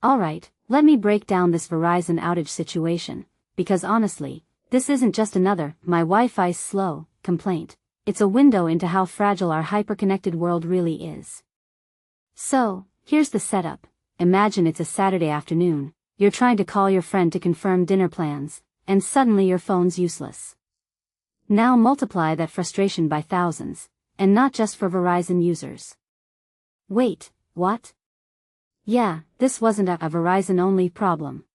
Alright, let me break down this Verizon outage situation, because honestly, this isn't just another "my Wi-Fi's slow" complaint. It's a window into how fragile our hyperconnected world really is. So, here's the setup. Imagine it's a Saturday afternoon, you're trying to call your friend to confirm dinner plans, and suddenly your phone's useless. Now multiply that frustration by thousands, and not just for Verizon users. Wait, what? Yeah, this wasn't a Verizon-only problem.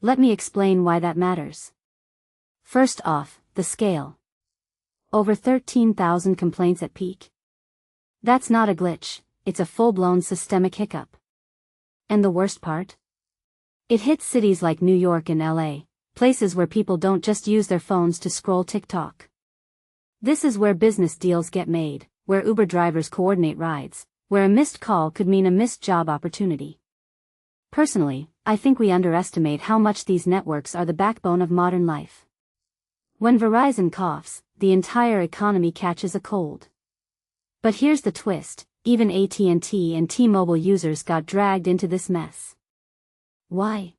Let me explain why that matters. First off, the scale. Over 13,000 complaints at peak. That's not a glitch, it's a full-blown systemic hiccup. And the worst part? It hits cities like New York and LA, places where people don't just use their phones to scroll TikTok. This is where business deals get made, where Uber drivers coordinate rides, where a missed call could mean a missed job opportunity. Personally, I think we underestimate how much these networks are the backbone of modern life. When Verizon coughs, the entire economy catches a cold. But here's the twist, even AT&T and T-Mobile users got dragged into this mess. Why?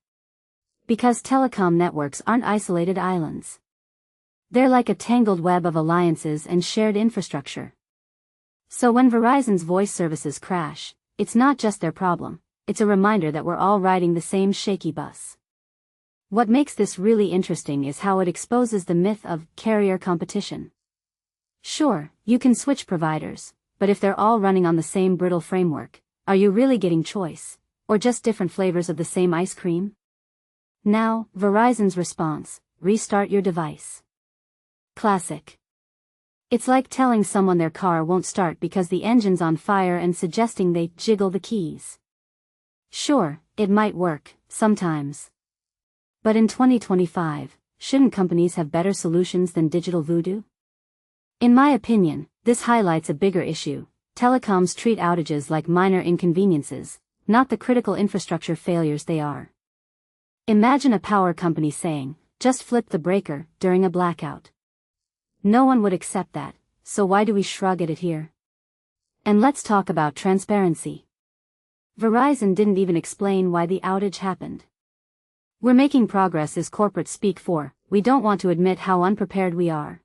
Because telecom networks aren't isolated islands. They're like a tangled web of alliances and shared infrastructure. So when Verizon's voice services crash, it's not just their problem, it's a reminder that we're all riding the same shaky bus. What makes this really interesting is how it exposes the myth of carrier competition. Sure, you can switch providers, but if they're all running on the same brittle framework, are you really getting choice, or just different flavors of the same ice cream? Now, Verizon's response: restart your device. Classic. It's like telling someone their car won't start because the engine's on fire and suggesting they jiggle the keys. Sure, it might work, sometimes. But in 2025, shouldn't companies have better solutions than digital voodoo? In my opinion, this highlights a bigger issue. Telecoms treat outages like minor inconveniences, not the critical infrastructure failures they are. Imagine a power company saying, "Just flip the breaker," during a blackout. No one would accept that, so why do we shrug at it here? And let's talk about transparency. Verizon didn't even explain why the outage happened. "We're making progress" is corporate speak for, we don't want to admit how unprepared we are.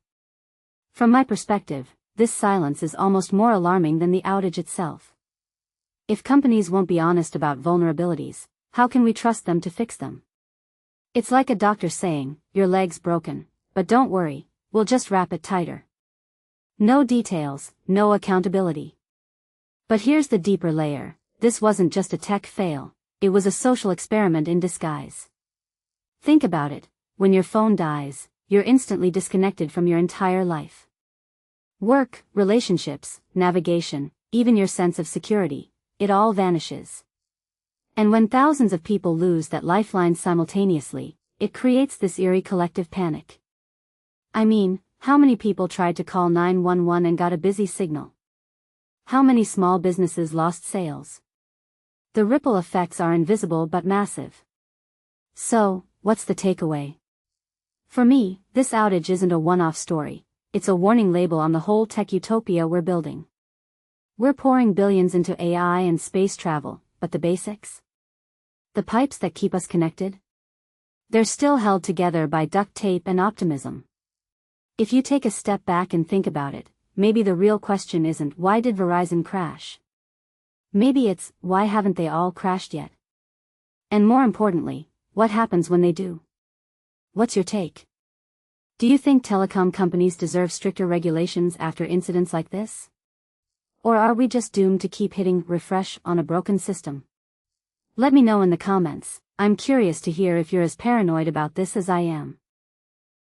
From my perspective, this silence is almost more alarming than the outage itself. If companies won't be honest about vulnerabilities, how can we trust them to fix them? It's like a doctor saying, "Your leg's broken, but don't worry, we'll just wrap it tighter." No details, no accountability. But here's the deeper layer. This wasn't just a tech fail, it was a social experiment in disguise. Think about it, when your phone dies, you're instantly disconnected from your entire life. Work, relationships, navigation, even your sense of security, it all vanishes. And when thousands of people lose that lifeline simultaneously, it creates this eerie collective panic. I mean, how many people tried to call 911 and got a busy signal? How many small businesses lost sales? The ripple effects are invisible but massive. So, what's the takeaway? For me, this outage isn't a one-off story, it's a warning label on the whole tech utopia we're building. We're pouring billions into AI and space travel, but the basics? The pipes that keep us connected? They're still held together by duct tape and optimism. If you take a step back and think about it, maybe the real question isn't why did Verizon crash? Maybe it's, why haven't they all crashed yet? And more importantly, what happens when they do? What's your take? Do you think telecom companies deserve stricter regulations after incidents like this? Or are we just doomed to keep hitting refresh on a broken system? Let me know in the comments. I'm curious to hear if you're as paranoid about this as I am.